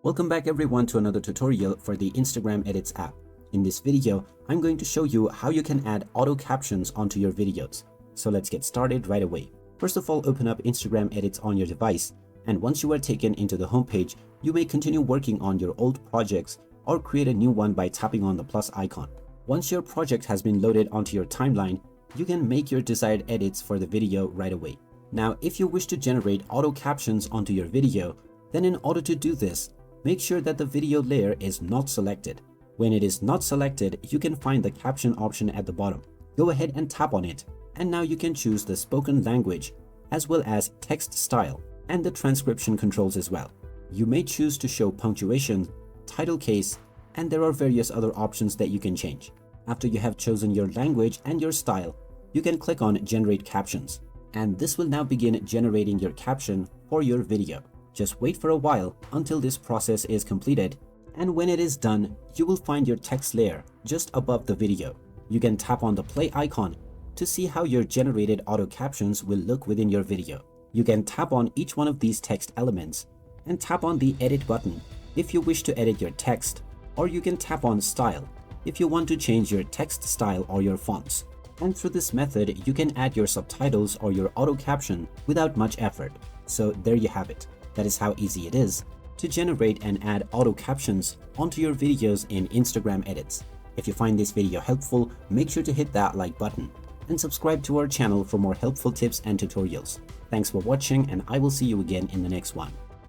Welcome back everyone to another tutorial for the Instagram Edits app. In this video, I'm going to show you how you can add auto captions onto your videos. So let's get started right away. First of all, open up Instagram Edits on your device, and once you are taken into the homepage, you may continue working on your old projects or create a new one by tapping on the plus icon. Once your project has been loaded onto your timeline, you can make your desired edits for the video right away. Now, if you wish to generate auto captions onto your video, then in order to do this, make sure that the video layer is not selected. When it is not selected, you can find the caption option at the bottom. Go ahead and tap on it, and now you can choose the spoken language as well as text style and the transcription controls as well. You may choose to show punctuation, title case, and there are various other options that you can change. After you have chosen your language and your style, you can click on Generate Captions, and this will now begin generating your caption for your video. Just wait for a while until this process is completed, and when it is done, you will find your text layer just above the video. You can tap on the play icon to see how your generated auto captions will look within your video. You can tap on each one of these text elements and tap on the edit button if you wish to edit your text, or you can tap on style if you want to change your text style or your fonts. And through this method, you can add your subtitles or your auto caption without much effort. So there you have it. That is how easy it is to generate and add auto captions onto your videos in Instagram Edits. If you find this video helpful, make sure to hit that like button and subscribe to our channel for more helpful tips and tutorials. Thanks for watching, and I will see you again in the next one.